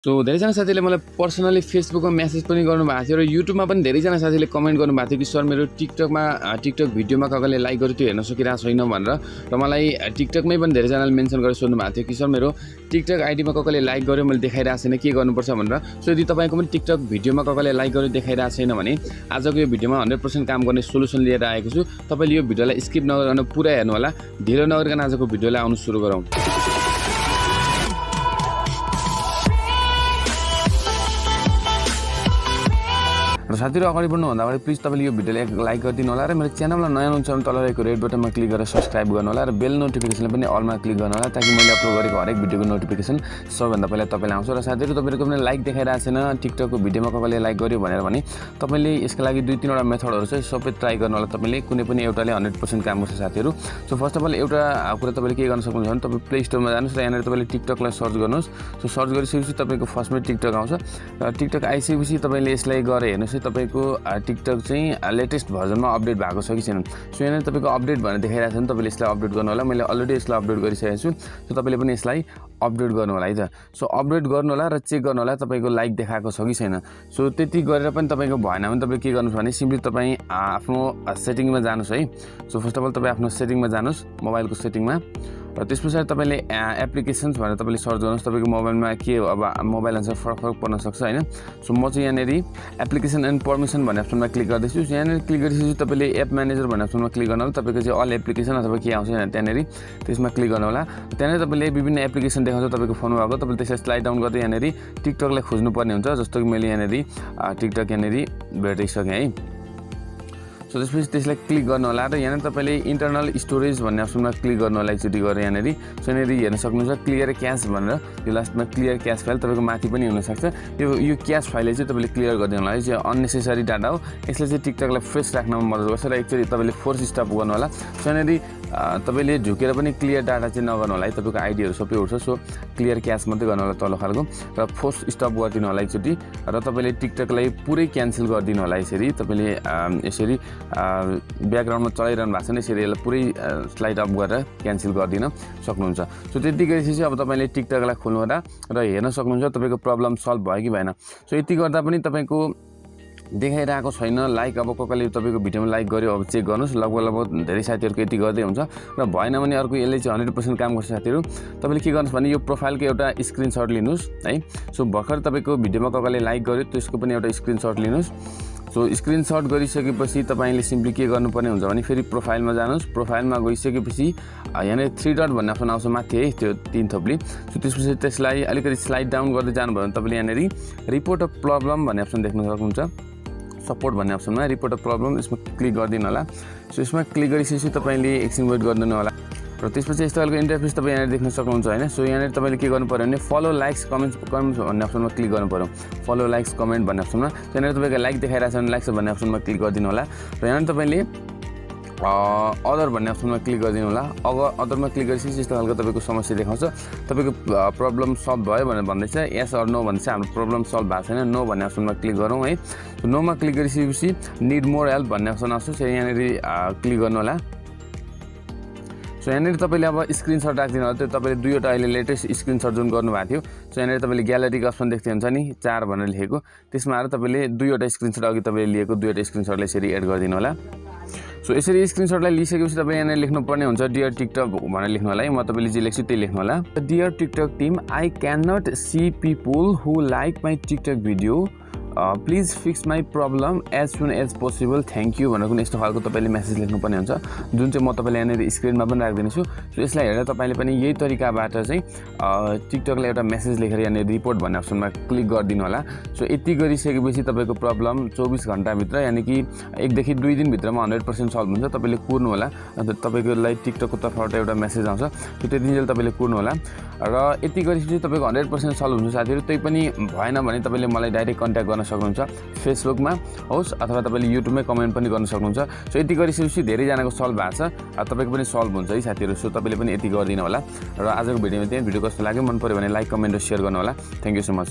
So धेरैजना साथीले मलाई पर्सनली फेसबुकमा मेसेज पनि गर्नुभएको थियो र युट्युबमा पनि धेरैजना साथीले कमेन्ट गर्नुभएको थियो कि सर मेरो टिकटकमा टिकटक भिडियोमा कसैले लाइक गर्यो त्यो हेर्न सकिरहेको छैन भनेर र मलाई टिकटकमै पनि धेरैजनाले मेन्सन गरेर सोध्नुभएको थियो कि सर मेरो टिकटक आइडीमा कसैले लाइक गर्यो मैले देखाइरहेको छैन के गर्नुपर्छ भनेर। सो यदि तपाईँको पनि टिकटक भिडियोमा कसैले लाइक गर्यो देखाइरहेको छैन भने आजको यो भिडियोमा 100% काम गर्ने सोलुसन लिएर आएको छु। तपाईँले यो भिडियोलाई स्किप नगरिकन पुरा हेर्नु होला, ढिलो नगरिकन आजको भिडियोलाई आउनु सुरु गरौँ। र साथीहरु अगाडि बढ्नुभन्दा अगाडि प्लिज तपाईले यो भिडियोलाई एक लाइक गरिदिनु होला र मेरो च्यानललाई नयाँ हुनुहुन्छ भने तल रहेको रेड बटनमा क्लिक गरेर सब्स्क्राइब गर्नु होला र बेल नोटिफिकेसनलाई पनि अलमा क्लिक गर्नु होला ताकि मैले अपलोड गरेको हरेक भिडियोको नोटिफिकेसन सबैभन्दा पहिला तपाईलाई आउँछ। र साथीहरु तपाईहरुको पनि लाइक देखाइरहेको छैन टिकटकको भिडियोमा कसैले लाइक गर्यो भनेर भने तपाईले यसका लागि 2-3 वटा मेथडहरु चाहिँ सबै ट्राई गर्नु होला। तपाईले कुनै पनि एउटाले 100% काम गर्छ साथीहरु। सो फर्स्ट अफ अल एउटा कुरा तपाईले के गर्न सक्नुहुन्छ भने तपाई प्ले स्टोरमा जानुस् र यहाँनिर तपाईले टिकटकलाई सर्च गर्नुस्। सो सर्च गरिसकेपछि तपाईको फर्स्टमा टिकटक आउँछ र टिकटक आइसकेपछि तपाईले यसलाई गरे हेर्नुस् तपाईको टिकटक चाहिँ लेटेस्ट भर्जनमा अपडेट भएको छ कि छैन। सो यहाँ तपाईको अपडेट भनेर देखाइरहेको छ नि तपाईले यसलाई अपडेट गर्नु होला। मैले अलरेडी यसलाई अपडेट गरिसकेको छु। सो तपाईले पनि यसलाई अपडेट गर्नु होला है त। सो अपडेट गर्नु होला र चेक गर्नु होला तपाईको लाइक देखाएको छ कि छैन। सो त्यति गरेर पनि तपाईको भएन भने तपाईले के गर्नुस् भने सिम्पली तपाई आफ्नो सेटिङमा जानुस् है। सो फर्स्ट अफ अल तपाई आफ्नो सेटिङमा जानुस्, मोबाइलको सेटिङमा र त्यसपछि तपाईले एप्लिकेशन्स भनेर तपाईले सर्च गर्नुस्। तपाईको मोबाइलमा के अब मोबाइल अनुसार फरक पर्न सक्छ हैन। सो म चाहिँ यहाँनेरि एप्लिकेसन एन्ड परमिसन भन्ने अप्सनमा क्लिक गर्दैछु। यहाँनेरि क्लिक गरिसकेपछि तपाईले एप म्यानेजर भन्ने अप्सनमा क्लिक गर्नु होला। तपाईको चाहिँ अल एप्लिकेसन अथवा के आउँछ त्यहाँनेरि त्यसमा क्लिक गर्नु होला। त्यहाँनेरि तपाईले विभिन्न एप्लिकेसन देखाउँछ तपाईको फोनमा भएको। तपाईले त्यसलाई स्लाइड डाउन गर्दै यहाँनेरि टिकटकलाई खोज्नु पर्ने हुन्छ। जस्तो कि मैले यहाँनेरि टिकटक यहाँनेरि भेटिसकेँ है। सो त्यसपछि त्यसलाई क्लिक गर्नु होला र यहाँ तपाईले इन्टरनल स्टोरेज भन्ने अप्सनमा क्लिक गर्नु होला एकचोटी गरेर यहाँनेरि। सो यहाँनेरि हेर्न सक्नुहुन्छ क्लियर क्याश भनेर यो लास्टमा क्लियर क्याश फाइल तपाईको माथि पनि हुन सक्छ। यो क्याश फाइलले चाहिँ तपाईले क्लियर गरिदिनु होला। यो अननेसेसरी डाटा हो। यसले चाहिँ टिकटकलाई फ्रेस राख्नमा मद्दत गर्छ र एकचोटी तपाईले फोर्स स्टप गर्नु होला। सो यहाँनेरि तपाईले झुकेर पनि क्लियर डाटा चाहिँ नगर्नु होला है। तपाईको आइडीहरु सबै उठ्छ। सो क्लियर क्याश मात्रै गर्नु होला तल खालको र फोर्स स्टप गरिदिनु होला एकचोटी र तपाईले टिकटकलाई पुरै क्यान्सल गरिदिनु होला। यसरी तपाईले यसरी ब्याकग्राउन्डमा चलाइरहनु भएको छ नि यसरी यसलाई पुरै स्लाइड अफ गरेर क्यान्सल गरिदिन सक्नुहुन्छ। सो त्यति गरेपछि अब तपाईले टिकटकलाई खोल्नु होला र हेर्न सक्नुहुन्छ तपाईको प्रब्लम सल्भ भयो कि भएन। सो यति गर्दा पनि तपाईको देखाइरहेको छैन लाइक। अब कसैले तपाईको भिडियोमा लाइक गर्यो अब चेक गर्नुस्। लगभग धेरै साथीहरुको यति गर्दै हुन्छ र भएन भने अर्को यसले चाहिँ 100% काम गर्छ साथीहरु। तपाईले के गर्नुस् भने यो प्रोफाइलको एउटा स्क्रिनशट लिनुस् है। सो भर्खर तपाईको भिडियोमा कसैले लाइक गर्यो त्यसको पनि एउटा स्क्रिनशट लिनुस्। सो स्क्रिनशट गरिसकेपछि तपाईले सिम्पली के गर्नुपर्ने हुन्छ भने फेरि प्रोफाइलमा जानुस्। प्रोफाइलमा गइसकेपछि यहाँ 3 डट भन्ने अप्सन आउँछ माथि है त्यो 3 थोप्ली। सो त्यसपछि त्यसलाई अलिकति स्लाइड डाउन गर्दै जानुभयो भने तपाईले यहाँनेरि रिपोर्ट अफ प्रब्लम भन्ने अप्सन देख्न सक्नुहुन्छ। सपोर्ट भन्ने अप्सनमा रिपोर्ट अफ प्रब्लम यसमा क्लिक गरिदिनु होला। सो यसमा क्लिक गरिसकेपछि तपाईले एकछिन वेट गरिदिनु होला र त्यसपछि यस्तो खालको इन्टरफेस तपाईँ यहाँनिर देख्न सक्नुहुन्छ हैन। सो यहाँनिर तपाईले के गर्नु पर्यो भने फलो लाइक्स कमेन्ट्स भन्ने अप्सनमा क्लिक गर्नु पर्यो। फलो लाइक्स कमेन्ट भन्ने अप्सनमा यहाँनिर तपाईको लाइक देखाइरहेछ भने लाइक्स भन्ने अप्सनमा क्लिक गरिदिनु होला र यहाँनिर तपाईले अदर भन्ने अप्सनमा क्लिक गरिदिनु होला। अदरमा क्लिक गरिसकेपछि यस्तो खालको तपाईको समस्या देखाउँछ। तपाईको प्रब्लम सल्भ भयो भनेर भन्दैछ यस अर नो भन्दैछ। हाम्रो प्रब्लम सल्भ भएको छैन। नो भन्ने अप्सनमा क्लिक गरौँ है। नोमा क्लिक गरिसकेपछि निड मोर हेल्प भन्ने अप्सन आउँछ। यहाँनिर क्लिक गर्नु होला। सो यहाँनिर तपाईले अब स्क्रिनशट राख्दिनु होला। त्यो तपाईले 2 वटा अहिले लेटेस्ट स्क्रिनशट जुन गर्नुभएको थियो। सो यहाँनिर तपाईले ग्यालरीको अप्सन देख्दै हुन्छ नि 4 भनेर लेखेको त्यसमा आएर तपाईले 2 वटा स्क्रिनशट अघि तपाईले लिएको 2 वटा स्क्रिनशटलाई यसरी एड गरिदिनु होला। सो यसरी स्क्रिनशटलाई लिइसकेपछि तपाईले यहाँनिर लेख्नु पर्ने हुन्छ डियर टिकटक भनेर लेख्नु होला है। म तपाईले जे लेख्छु त्यही लेख्नु होला। Dear TikTok team I can not see people who like my TikTok video please fix my problem as soon as possible thank you भनेर पनि यस्तो खालको तपाईले मेसेज लेख्नुपर्ने हुन्छ जुन चाहिँ म तपाईले यहाँनिर स्क्रिनमा पनि राखिदिनेछु। सो यसलाई हेरेर तपाईले पनि यही तरिकाबाट चाहिँ टिकटकले एउटा मेसेज लेखेर यहाँनिर रिपोर्ट भन्ने अप्सनमा क्लिक गरिदिनु होला। सो यति गरिसकेपछि तपाईको प्रब्लम 24 घण्टाभित्र यानि कि 1 देखि 2 दिनभित्रमा 100% सल्भ हुन्छ। तपाईले कुर्नु होला। अन्त तपाईको लागि टिकटकको तर्फबाट एउटा मेसेज आउँछ। सो त्यतिन्जेल तपाईले कुर्नु होला र यति गरिसकेपछि तपाईको 100% सल्भ हुन्छ साथीहरु। त्यही पनि भएन भने तपाईले मलाई डाइरेक्ट कन्ट्याक्ट गर्न सक्नुहुन्छ फेसबुकमा होस् अथवा तपाईले युट्युबमै कमेन्ट पनि गर्न सक्नुहुन्छ। सो यति गरिसकेपछि धेरै जनाको सल्भ भएको छ। तपाईको पनि सल्भ हुन्छ है साथीहरु। सो तपाईले पनि यति गर्दिनु होला र आजको भिडियोमा त्यही भिडियो कस्तो लाग्यो मन पर्यो भने लाइक कमेन्ट र शेयर गर्नु होला। Thank you so much.